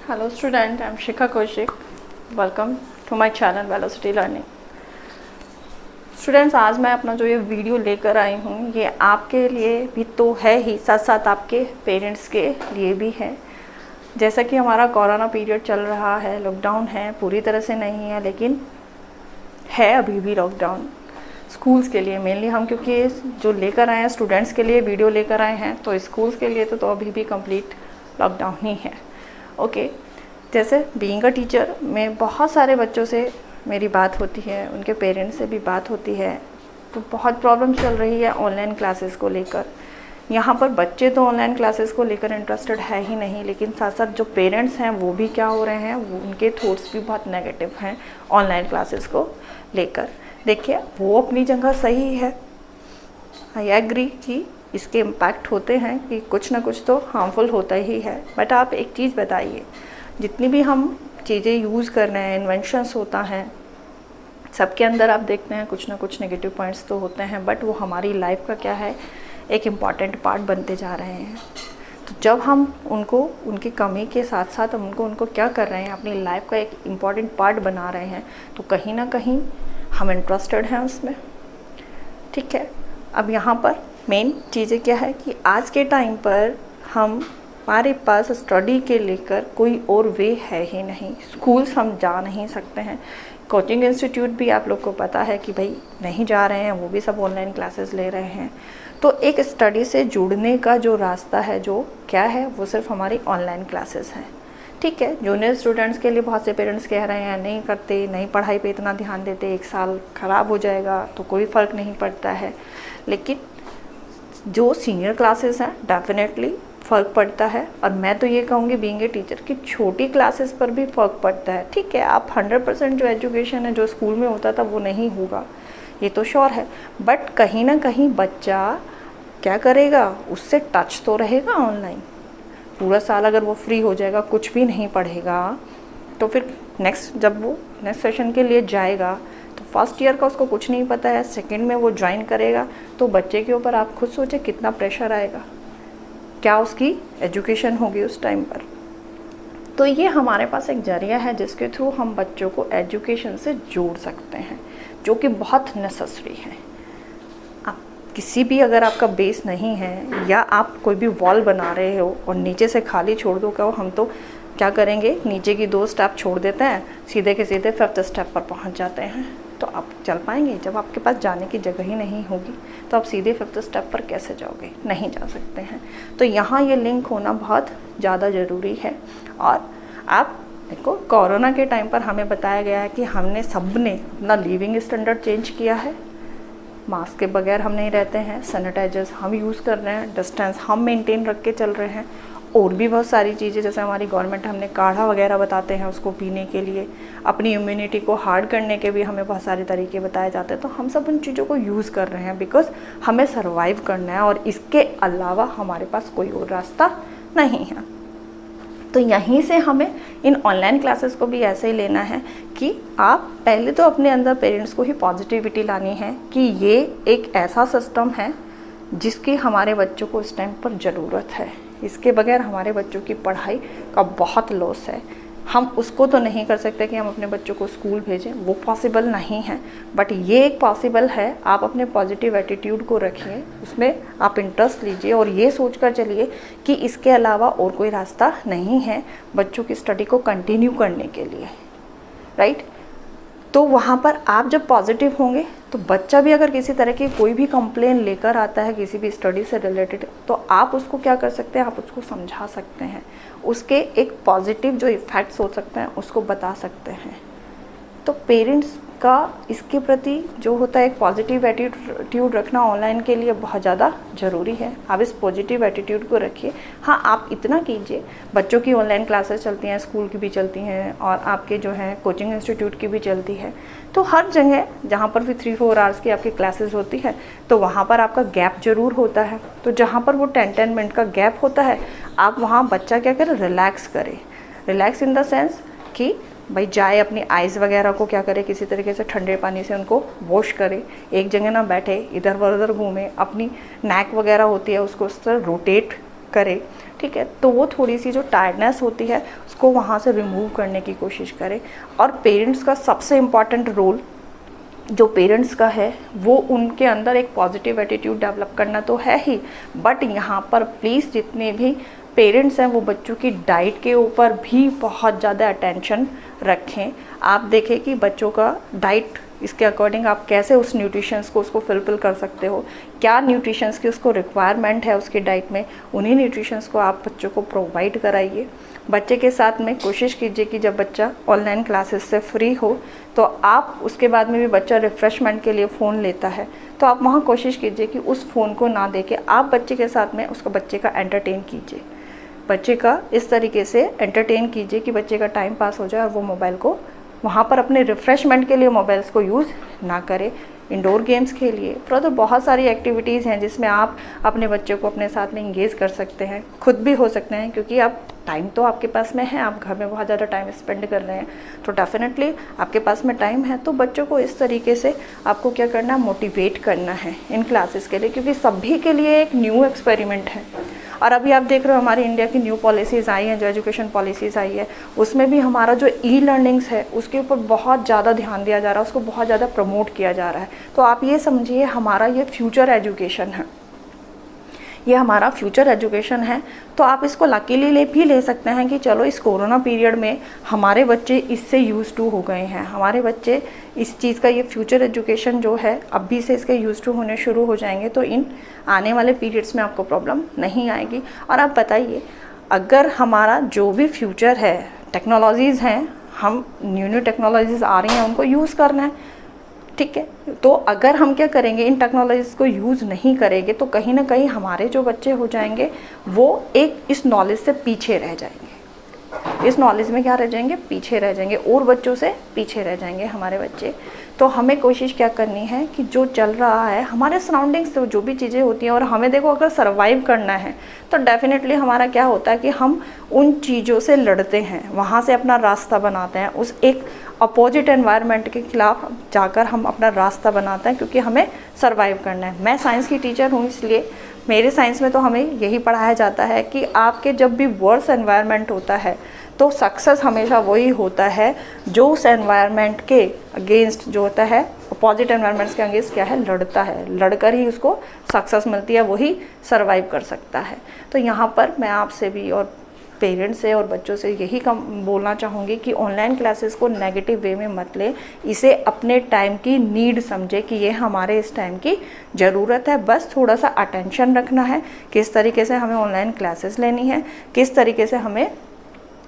Hello student, I'm Shikha Kaushik. Welcome to my channel Velocity Learning. Students, आज मैं अपना जो ये वीडियो लेकर आई हूँ ये आपके लिए भी तो है ही, साथ साथ आपके पेरेंट्स के लिए भी है। जैसा कि हमारा कोरोना पीरियड चल रहा है, लॉकडाउन है, पूरी तरह से नहीं है लेकिन है अभी भी लॉकडाउन स्कूल्स के लिए मेनली हम, क्योंकि जो लेकर आए हैं स्टूडेंट्स के लिए वीडियो लेकर आए हैं, तो स्कूल्स के लिए तो अभी भी कंप्लीट लॉकडाउन ही है। ओके, जैसे बीइंग अ टीचर में बहुत सारे बच्चों से मेरी बात होती है, उनके पेरेंट्स से भी बात होती है, तो बहुत प्रॉब्लम चल रही है ऑनलाइन क्लासेस को लेकर। यहाँ पर बच्चे तो ऑनलाइन क्लासेस को लेकर इंटरेस्टेड है ही नहीं, लेकिन साथ साथ जो पेरेंट्स हैं वो भी क्या हो रहे हैं, वो उनके थॉट्स भी बहुत नेगेटिव हैं ऑनलाइन क्लासेस को लेकर। देखिए, वो अपनी जगह सही है, आई एग्री कि इसके इम्पैक्ट होते हैं कि कुछ ना कुछ तो हार्मफुल होता ही है। बट आप एक चीज़ बताइए, जितनी भी हम चीज़ें यूज़ कर रहे हैं, इन्वेंशंस होता है, सबके अंदर आप देखते हैं कुछ ना कुछ नेगेटिव पॉइंट्स तो होते हैं, बट वो हमारी लाइफ का क्या है, एक इम्पॉर्टेंट पार्ट बनते जा रहे हैं। तो जब हम उनको उनकी कमी के साथ साथ हम उनको क्या कर रहे हैं, अपनी लाइफ का एक इम्पॉर्टेंट पार्ट बना रहे हैं, तो कहीं ना कहीं हम इंटरेस्टेड हैं उसमें। ठीक है, अब यहाँ पर मेन चीज़ें क्या है कि आज के टाइम पर हमारे पास स्टडी के लेकर कोई और वे है ही नहीं। स्कूल्स हम जा नहीं सकते हैं, कोचिंग इंस्टीट्यूट भी आप लोग को पता है कि भाई नहीं जा रहे हैं, वो भी सब ऑनलाइन क्लासेस ले रहे हैं। तो एक स्टडी से जुड़ने का जो रास्ता है, जो क्या है, वो सिर्फ हमारी ऑनलाइन क्लासेस हैं। ठीक है, जूनियर स्टूडेंट्स के लिए बहुत से पेरेंट्स कह रहे हैं नहीं करते, नहीं पढ़ाई पे इतना ध्यान देते, एक साल ख़राब हो जाएगा तो कोई फ़र्क नहीं पड़ता है। लेकिन जो सीनियर क्लासेस हैं डेफिनेटली फ़र्क पड़ता है, और मैं तो ये कहूँगी बीइंग ए टीचर कि छोटी क्लासेस पर भी फ़र्क पड़ता है। ठीक है, आप 100% जो एजुकेशन है जो स्कूल में होता था वो नहीं होगा, ये तो श्योर है, बट कहीं ना कहीं बच्चा क्या करेगा, उससे टच तो रहेगा ऑनलाइन। पूरा साल अगर वो फ्री हो जाएगा, कुछ भी नहीं पढ़ेगा, तो फिर जब वो नेक्स्ट सेशन के लिए जाएगा तो फर्स्ट ईयर का उसको कुछ नहीं पता है, सेकंड में वो ज्वाइन करेगा, तो बच्चे के ऊपर आप खुद सोचें कितना प्रेशर आएगा, क्या उसकी एजुकेशन होगी उस टाइम पर। तो ये हमारे पास एक जरिया है जिसके थ्रू हम बच्चों को एजुकेशन से जोड़ सकते हैं, जो कि बहुत नेसेसरी है। आप किसी भी, अगर आपका बेस नहीं है या आप कोई भी वॉल बना रहे हो और नीचे से खाली छोड़ दो, कहो हम तो क्या करेंगे, नीचे की 2 स्टेप छोड़ देते हैं, सीधे के सीधे 5th स्टेप पर पहुंच जाते हैं, तो आप चल पाएंगे? जब आपके पास जाने की जगह ही नहीं होगी तो आप सीधे 5th स्टेप पर कैसे जाओगे? नहीं जा सकते हैं। तो यहाँ ये लिंक होना बहुत ज़्यादा ज़रूरी है। और आप देखो, कोरोना के टाइम पर हमें बताया गया है कि हमने सबने अपना लिविंग स्टैंडर्ड चेंज किया है, मास्क के बगैर हम नहीं रहते हैं, सैनिटाइजर्स हम यूज़ कर रहे हैं, डिस्टेंस हम मेंटेन रख के चल रहे हैं, और भी बहुत सारी चीज़ें, जैसे हमारी गवर्नमेंट हमने काढ़ा वगैरह बताते हैं उसको पीने के लिए, अपनी इम्यूनिटी को हार्ड करने के भी हमें बहुत सारे तरीके बताए जाते हैं। तो हम सब उन चीज़ों को यूज़ कर रहे हैं बिकॉज हमें सर्वाइव करना है, और इसके अलावा हमारे पास कोई और रास्ता नहीं है। तो यहीं से हमें इन ऑनलाइन क्लासेस को भी ऐसे ही लेना है कि आप पहले तो अपने अंदर पेरेंट्स को ही पॉजिटिविटी लानी है कि ये एक ऐसा सिस्टम है जिसकी हमारे बच्चों को इस टाइम पर ज़रूरत है। इसके बगैर हमारे बच्चों की पढ़ाई का बहुत लॉस है। हम उसको तो नहीं कर सकते कि हम अपने बच्चों को स्कूल भेजें, वो पॉसिबल नहीं है, बट ये एक पॉसिबल है। आप अपने पॉजिटिव एटीट्यूड को रखिए, उसमें आप इंटरेस्ट लीजिए और ये सोच कर चलिए कि इसके अलावा और कोई रास्ता नहीं है बच्चों की स्टडी को कंटिन्यू करने के लिए, राइट। तो वहाँ पर आप जब पॉजिटिव होंगे तो बच्चा भी अगर किसी तरह की कोई भी कंप्लेन लेकर आता है किसी भी स्टडी से रिलेटेड, तो आप उसको क्या कर सकते हैं, आप उसको समझा सकते हैं, उसके एक पॉजिटिव जो इफ़ेक्ट्स हो सकते हैं उसको बता सकते हैं। तो पेरेंट्स का इसके प्रति जो होता है एक पॉजिटिव एटीट्यूड रखना ऑनलाइन के लिए बहुत ज़्यादा ज़रूरी है। आप इस पॉजिटिव एटीट्यूड को रखिए। हाँ, आप इतना कीजिए, बच्चों की ऑनलाइन क्लासेस चलती हैं, स्कूल की भी चलती हैं, और आपके जो है कोचिंग इंस्टीट्यूट की भी चलती है। तो हर जगह जहाँ पर भी 3-4 आवर्स की आपकी क्लासेस होती है, तो वहाँ पर आपका गैप ज़रूर होता है। तो जहाँ पर वो 10-10 मिनट का गैप होता है, आप वहाँ बच्चा क्या करें, रिलैक्स करें। रिलैक्स इन द सेंस कि भाई जाए अपनी आइज़ वगैरह को क्या करे, किसी तरीके से ठंडे पानी से उनको वॉश करे, एक जगह ना बैठे, इधर उधर घूमे, अपनी नेक वगैरह होती है उसको उस तरह रोटेट करे, ठीक है। तो वो थोड़ी सी जो टायर्डनेस होती है उसको वहाँ से रिमूव करने की कोशिश करें। और पेरेंट्स का सबसे इम्पॉर्टेंट रोल जो पेरेंट्स का है वो उनके अंदर एक पॉजिटिव एटीट्यूड डेवलप करना तो है ही, बट यहाँ पर प्लीज़ जितने भी पेरेंट्स हैं वो बच्चों की डाइट के ऊपर भी बहुत ज़्यादा अटेंशन रखें। आप देखें कि बच्चों का डाइट इसके अकॉर्डिंग आप कैसे उस न्यूट्रिशंस को उसको फुलफिल कर सकते हो, क्या न्यूट्रिशंस की उसको रिक्वायरमेंट है उसकी डाइट में, उन्हीं न्यूट्रिशंस को आप बच्चों को प्रोवाइड कराइए। बच्चे के साथ में कोशिश कीजिए कि जब बच्चा ऑनलाइन क्लासेस से फ्री हो तो आप उसके बाद में भी बच्चा रिफ़्रेशमेंट के लिए फ़ोन लेता है तो आप वहाँ कोशिश कीजिए कि उस फ़ोन को ना देके आप बच्चे के साथ में उसको बच्चे का एंटरटेन कीजिए, बच्चे का इस तरीके से एंटरटेन कीजिए कि बच्चे का टाइम पास हो जाए और वो मोबाइल को वहाँ पर अपने रिफ़्रेशमेंट के लिए मोबाइल्स को यूज़ ना करें। इंडोर गेम्स खेलिए, फर्दर बहुत सारी एक्टिविटीज़ हैं जिसमें आप अपने बच्चे को अपने साथ में इंगेज कर सकते हैं, खुद भी हो सकते हैं, क्योंकि आप टाइम तो आपके पास में है, आप घर में बहुत ज़्यादा टाइम स्पेंड कर रहे हैं तो डेफिनेटली आपके पास में टाइम है। तो बच्चों को इस तरीके से आपको क्या करना है, मोटिवेट करना है इन क्लासेस के लिए, क्योंकि सभी के लिए एक न्यू एक्सपेरिमेंट है। और अभी आप देख रहे हो हमारी इंडिया की न्यू पॉलिसीज़ आई हैं, जो एजुकेशन पॉलिसीज़ आई है उसमें भी हमारा जो ई लर्निंग्स है उसके ऊपर बहुत ज़्यादा ध्यान दिया जा रहा है, उसको बहुत ज़्यादा प्रमोट किया जा रहा है। तो आप ये समझिए हमारा ये फ्यूचर एजुकेशन है, ये हमारा फ्यूचर एजुकेशन है। तो आप इसको लकीली भी ले सकते हैं कि चलो इस कोरोना पीरियड में हमारे बच्चे इससे यूज़ टू हो गए हैं, हमारे बच्चे इस चीज़ का ये फ्यूचर एजुकेशन जो है अभी से इसके यूज़ टू होने शुरू हो जाएंगे, तो इन आने वाले पीरियड्स में आपको प्रॉब्लम नहीं आएगी। और आप बताइए अगर हमारा जो भी फ्यूचर है, टेक्नोलॉजीज़ हैं, हम न्यू टेक्नोलॉजीज़ आ रही हैं उनको यूज़ करना है, ठीक है। तो अगर हम क्या करेंगे, इन टेक्नोलॉजीज़ को यूज़ नहीं करेंगे तो कहीं ना कहीं हमारे जो बच्चे हो जाएंगे वो एक इस नॉलेज से पीछे रह जाएंगे, इस नॉलेज में क्या रह जाएंगे, पीछे रह जाएंगे, और बच्चों से पीछे रह जाएंगे हमारे बच्चे। तो हमें कोशिश क्या करनी है कि जो चल रहा है हमारे सराउंडिंग्स से जो भी चीज़ें होती हैं, और हमें देखो अगर सर्वाइव करना है तो डेफिनेटली हमारा क्या होता है कि हम उन चीज़ों से लड़ते हैं, वहाँ से अपना रास्ता बनाते हैं, उस एक अपोजिट एनवायरनमेंट के खिलाफ जाकर हम अपना रास्ता बनाते हैं, क्योंकि हमें सर्वाइव करना है। मैं साइंस की टीचर हूँ, इसलिए मेरे साइंस में तो हमें यही पढ़ाया जाता है कि आपके जब भी वर्स एनवायरनमेंट होता है तो सक्सेस हमेशा वही होता है जो उस एनवायरनमेंट के अगेंस्ट जो होता है, अपोजिट एनवायरनमेंट्स के अगेंस्ट क्या है, लड़ता है, लड़कर ही उसको सक्सेस मिलती है, वही सर्वाइव कर सकता है। तो यहाँ पर मैं आपसे भी और पेरेंट्स से और बच्चों से यही बोलना चाहूँगी कि ऑनलाइन क्लासेस को नेगेटिव वे में मत ले, इसे अपने टाइम की नीड समझे कि ये हमारे इस टाइम की ज़रूरत है। बस थोड़ा सा अटेंशन रखना है, किस तरीके से हमें ऑनलाइन क्लासेस लेनी है, किस तरीके से हमें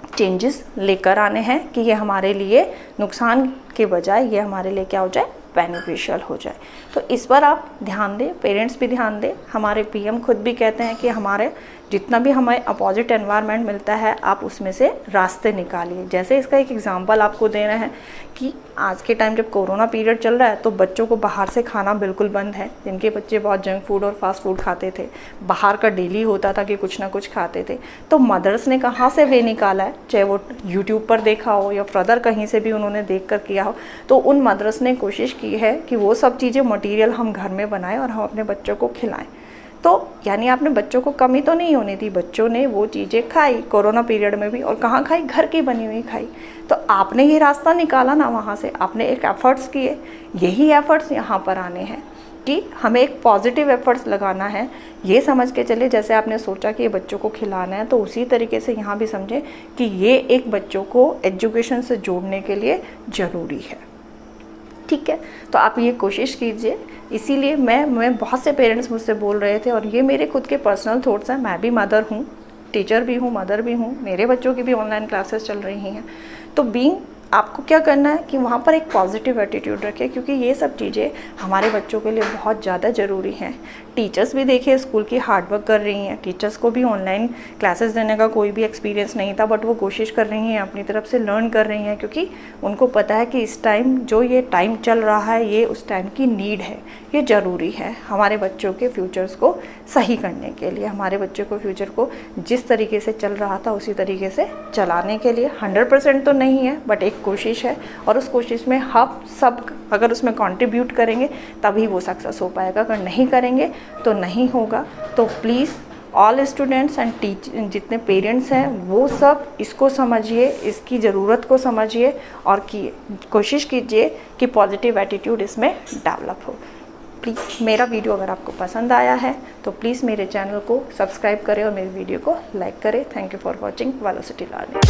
चेंजेस लेकर आने हैं कि ये हमारे लिए नुकसान के बजाय ये हमारे लिए क्या हो जाए, बेनिफिशियल हो जाए। तो इस पर आप ध्यान दें, पेरेंट्स भी ध्यान दें। हमारे पीएम खुद भी कहते हैं कि हमारे जितना भी हमें अपोजिट एनवायरनमेंट मिलता है आप उसमें से रास्ते निकालिए। जैसे इसका एक एग्जांपल आपको दे रहे हैं कि आज के टाइम जब कोरोना पीरियड चल रहा है तो बच्चों को बाहर से खाना बिल्कुल बंद है। जिनके बच्चे बहुत जंक फूड और फास्ट फूड खाते थे, बाहर का डेली होता था कि कुछ ना कुछ खाते थे, तो मदर्स ने कहाँ से वे निकाला है, चाहे वो यूट्यूब पर देखा हो या फर्दर कहीं से भी उन्होंने देख कर किया हो, तो उन मदर्स ने कोशिश की है कि वो सब चीज़ें मटीरियल हम घर में बनाएं और हम अपने बच्चों को खिलाएं। तो यानी आपने बच्चों को कमी तो नहीं होनी थी, बच्चों ने वो चीज़ें खाई कोरोना पीरियड में भी, और कहाँ खाई, घर की बनी हुई खाई। तो आपने ये रास्ता निकाला ना, वहाँ से आपने एक एफ़र्ट्स किए। यही एफ़र्ट्स यहाँ पर आने हैं कि हमें एक पॉजिटिव एफ़र्ट्स लगाना है। ये समझ के चले जैसे आपने सोचा कि ये बच्चों को खिलाना है, तो उसी तरीके से यहाँ भी समझें कि ये एक बच्चों को एजुकेशन से जोड़ने के लिए ज़रूरी है। ठीक है, तो आप ये कोशिश कीजिए। इसीलिए मैं बहुत से पेरेंट्स मुझसे बोल रहे थे, और ये मेरे खुद के पर्सनल थॉट्स हैं। मैं भी मदर हूँ, टीचर भी हूँ, मदर भी हूँ, मेरे बच्चों की भी ऑनलाइन क्लासेस चल रही हैं। तो आपको क्या करना है कि वहाँ पर एक पॉजिटिव एटीट्यूड रखें, क्योंकि ये सब चीज़ें हमारे बच्चों के लिए बहुत ज़्यादा ज़रूरी हैं। टीचर्स भी देखिए स्कूल की हार्डवर्क कर रही हैं, टीचर्स को भी ऑनलाइन क्लासेस देने का कोई भी एक्सपीरियंस नहीं था, बट वो कोशिश कर रही हैं, अपनी तरफ से लर्न कर रही हैं, क्योंकि उनको पता है कि इस टाइम जो ये टाइम चल रहा है ये उस टाइम की नीड है, ये ज़रूरी है हमारे बच्चों के फ्यूचर्स को सही करने के लिए, हमारे बच्चों को फ्यूचर को जिस तरीके से चल रहा था उसी तरीके से चलाने के लिए। 100% तो नहीं है, बट एक कोशिश है, और उस कोशिश में हम सब अगर उसमें कंट्रीब्यूट करेंगे तभी वो सक्सेस हो पाएगा। अगर नहीं करेंगे तो नहीं होगा। तो प्लीज़ ऑल स्टूडेंट्स एंड जितने पेरेंट्स हैं वो सब इसको समझिए, इसकी ज़रूरत को समझिए और कोशिश कीजिए कि पॉजिटिव एटीट्यूड इसमें डेवलप हो। प्लीज़ मेरा वीडियो अगर आपको पसंद आया है तो प्लीज़ मेरे चैनल को सब्सक्राइब करें और मेरे वीडियो को लाइक करें। Thank you for watching velocity learning.